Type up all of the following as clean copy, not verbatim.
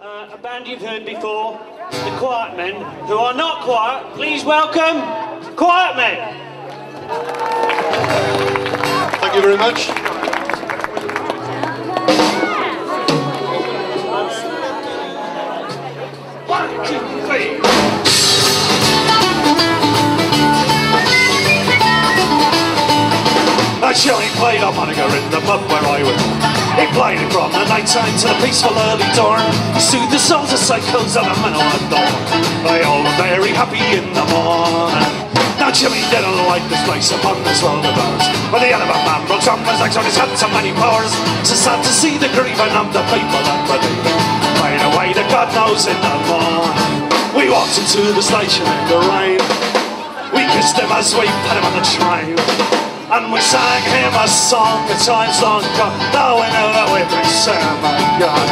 A band you've heard before, the Quiet Men, who are not quiet. Please welcome Quiet Men. Thank you very much. One, two, three. Johnny played harmonica in the pub where I was. He played it from the night time to the peaceful early dawn. He soothed the souls of psychos and the men on the dawn. They all were very happy in the morning. Now Jimmy didn't like this place upon this world of ours, where the elephant man broke some his legs on his head so many powers. So sad to see the grieving of the people that believe it fade away that God knows in the morning. We walked into the station in the rain. We kissed him as we put him on the train. And we sang him a song at times long gone. Now we know that we've been saying, my God.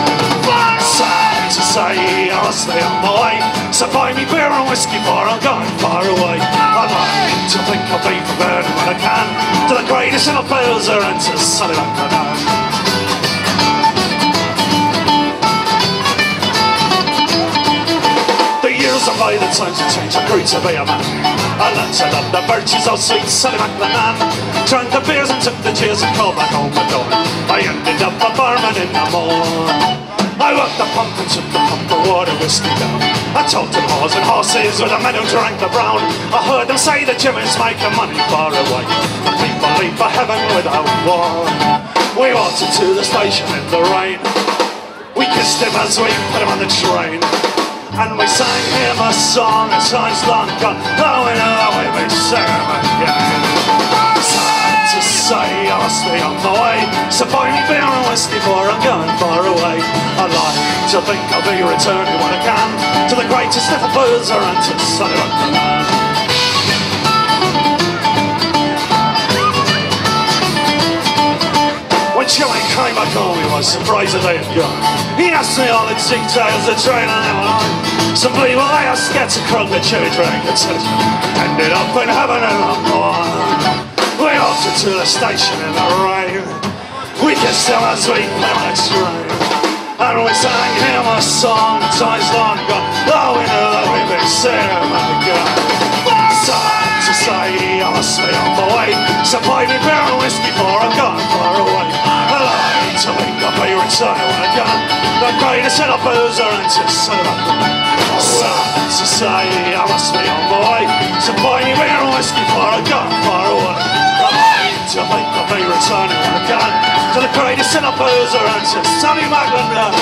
Sad to say, I'll stay on my way. So buy me beer and whiskey for I'm going far away. I'd like to think I'll be prepared when I can to the greatest little blueser and to Sunny like that. The years are by, the times have changed, I grew to be a man. I learned to love the virtues of sweet Sally McLennan. Drank the beers and took the cheers and called back home the door. I ended up a barman in the morn. I worked the pump and took the pump of water whiskey down. I talked to whores and horses with the men who drank the brown. I heard them say that Jimmy's making money far away, and people leave for heaven without war. We walked into the station in the rain. We kissed him as we put him on the train. And we sang him a song at times long gone. Now we know that we've been singing again. Sad to say, I'll stay on my way. So buy me beer and whiskey for I'm going far away. I'd like to think I'll be returning when I can to the greatest little boozer and to Sunny Rock the land. When Jimmy came back home, he was surprised that they had gone. He asked me all the details of training and on. Some people they asked get to crunk the Jimmy drank and said, ended up in heaven and I'm gone. We walked into the station in the rain. We kissed him as we put on a train. And we sang him a song at times long gone. Though we knew that we'd be singing again. Sad to say, I must be on my way. So buy me beer and whiskey for I'm gone far away. I like to think I'll be returning when I can the greatest little boozer and to Sunny Rock the land. Sad to say, I must be on my way. So buy me beer and whiskey for I'm gone far away. I like to think I'll be returning when I can to the greatest little boozer and to Sunny Rock the land.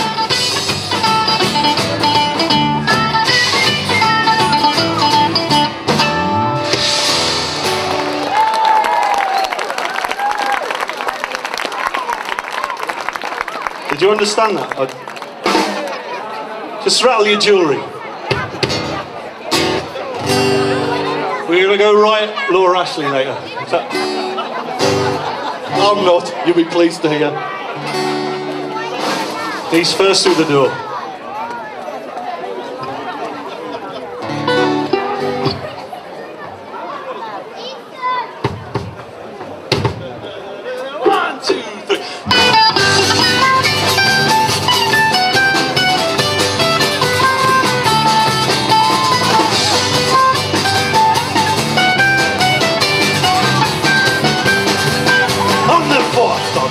Did you understand that? Just rattle your jewellery. We're going to go right Laura Ashley later. I'm not, you'll be pleased to hear. He's first through the door.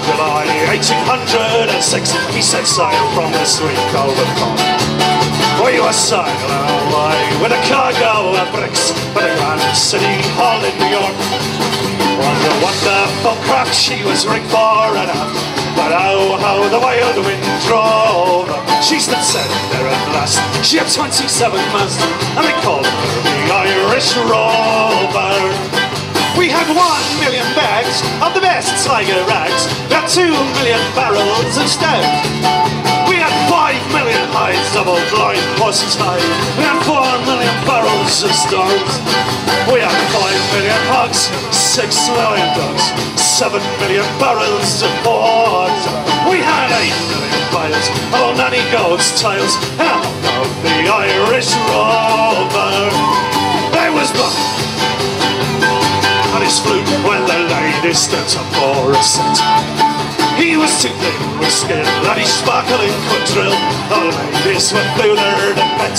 July 1806, he set sail from the sweet Golden Pond. We were sailing away with a cargo of bricks for the grand city hall in New York. Was a wonderful craft, she was rigged fore and aft, but oh how the wild wind drove her. She stood set there at last, she had 27 masts, and we called her the Irish Rover. We had 1 million bags of the best tiger rags. We had 2 million barrels of stout. We had 5 million hides of old blind horses' hide. We had 4 million barrels of stones. We had 5 million hogs, 6 million dogs, 7 million barrels of port. We had 8 million bales of old nanny goats' tails. And of the Irish Rover, there was one on his flute when the ladies stood up for a set. He was too thin with skin that he sparkling could drill. All ladies were fooler than bet.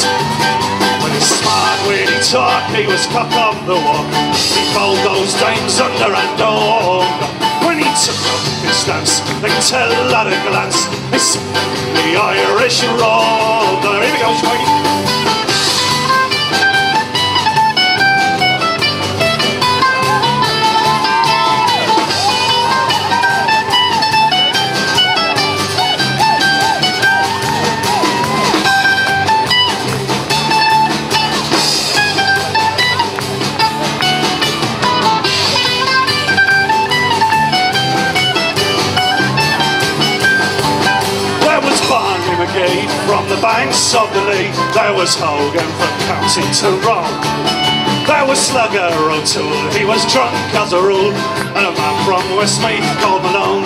With his smart witty talk, he was cock on the walk. He bowled those dames under and over. When he took up his stance, they could tell at a glance. It's the Irish roll. Here we go, Shaggy. From the banks of the Lee, there was Hogan from County Tyrone. There was Slugger O'Toole, he was drunk as a rule, and a man from Westmeath called Malone.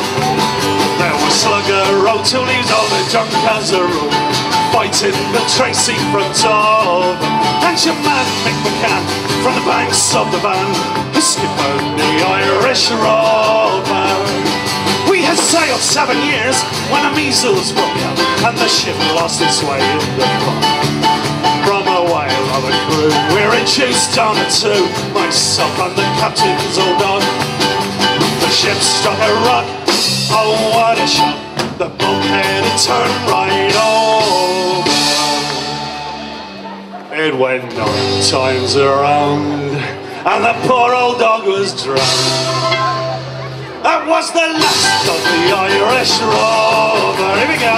There was Slugger O'Toole, he was always drunk as a rule, fighting Bill Tracy from Dover. And your man Mick McCann from the banks of the Van, who skippered the Irish Roadman. We had sailed 7 years when the measles broke out and the ship lost its way in the fog. From a whale of a crew, we were reduced down to two, myself and the captain's old dog. The ship struck a rock, oh what a shock, the bulkhead had turned right over. It went 9 times around and the poor old dog was drowned. That was the last of the Irish Rover. Here we go.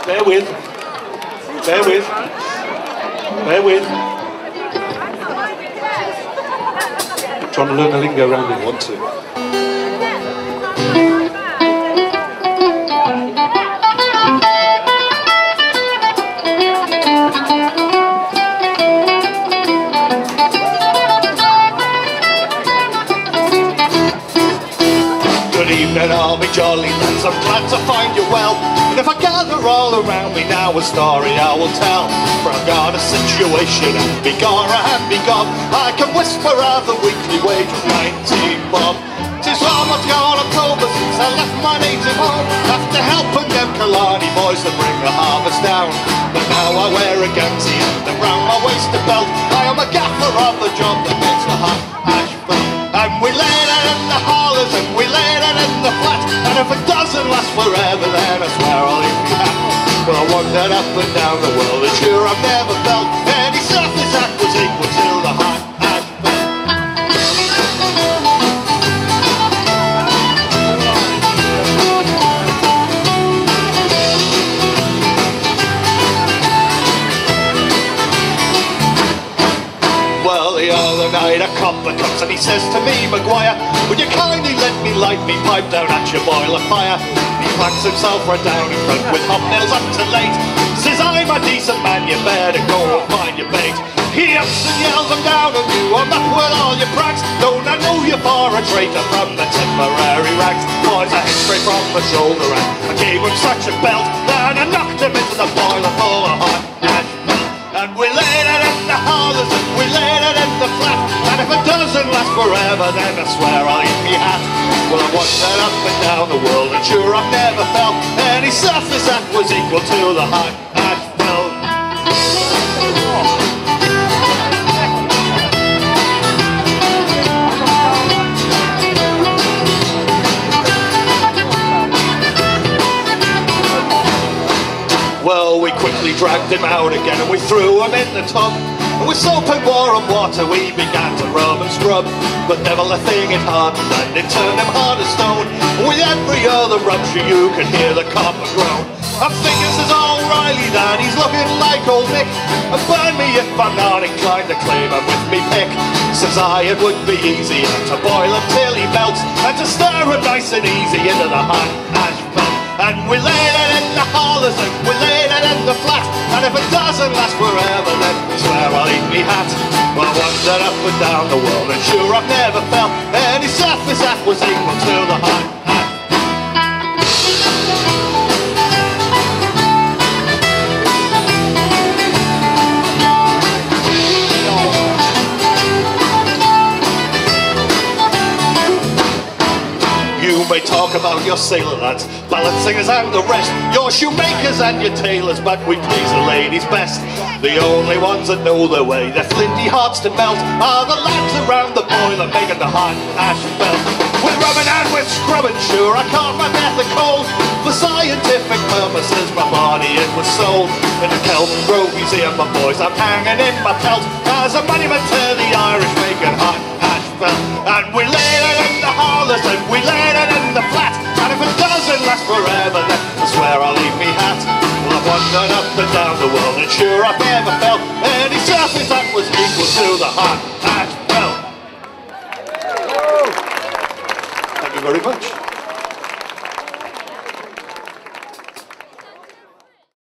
Bear with. Bear with. Bear with. I'm trying to learn the lingo around it. Want to. Evening, all me jolly lads, I'm glad to find you well. And if I gather all around me now, a story I will tell. For I've got a situation and be gone and be gone. I can whisper of the weekly wage of 19 bob. 'Tis almost gone October since I left my native home, after helping them Killarney boys to bring the harvest down. But now I wear a gansy and round my waist a belt. I am a gaffer of the job that makes the hot ash felt. And we laid it in the hollers and we laid it in the flat. And if it doesn't last forever, then I swear I'll leave you back. Well, I wandered up and down the world, and sure I've never felt any surface that was equal to the hot ash felt. Well, the other night a copper comes and he says to me, Maguire, would you kindly let me light me pipe down at your boiler fire? He plants himself right down in front with hobnails up to late. Says, I'm a decent man, you better go and find your bait. He ups and yells, I'm down on you, I'm up with all your pranks. Don't I know you for a traitor from the temporary ranks? Boys, I hit straight from the shoulder and I gave him such a belt that I knocked him into the boiler full of hot ash. And we laid it in the hollers and we laid it in the flat. And if it doesn't last forever, then I swear I'll eat me hat. Well, I wandered up and down the world, and sure I've never felt any surface that was equal to the hot ash felt. Well, we quickly dragged him out again and we threw him in the tub. And with soap and warm water we began to rub and scrub. But devil a thing it hardened and it turned him hard as stone. And with every other rupture you could hear the copper groan. I'm thinking says O'Reilly that he's looking like old Nick. And burn me if I'm not inclined to claim him with me pick. Says it would be easy to boil him till he melts, and to stir him nice and easy into the hot ash belt. And we laid it in the hollers and we laid it in the flat, and if it doesn't last forever then I swear I'll eat me hat. Well, I wandered up and down the world and sure I've never felt any surface that was equal to the hot ash. You may talk about your sailor lads, ballad singers and the rest, your shoemakers and your tailors, but we please the ladies best. The only ones that know their way, their flinty hearts to melt, are the lads around the boiler making the hot ash belt. With rubbing and with scrubbing, sure I caught my death of cold. For scientific purposes my body it was sold. In the Kelvin Grove Museum, my boys, I'm hanging in my pelt as a monument to the Irish making hot ash belt. And we laid it in the hollers and we laid it in the flat, and if it doesn't last forever then I swear I'll leave me hat. Well, I've wandered up and down the world and sure I've never felt any surface that was equal to the hot ash belt. Thank you very much.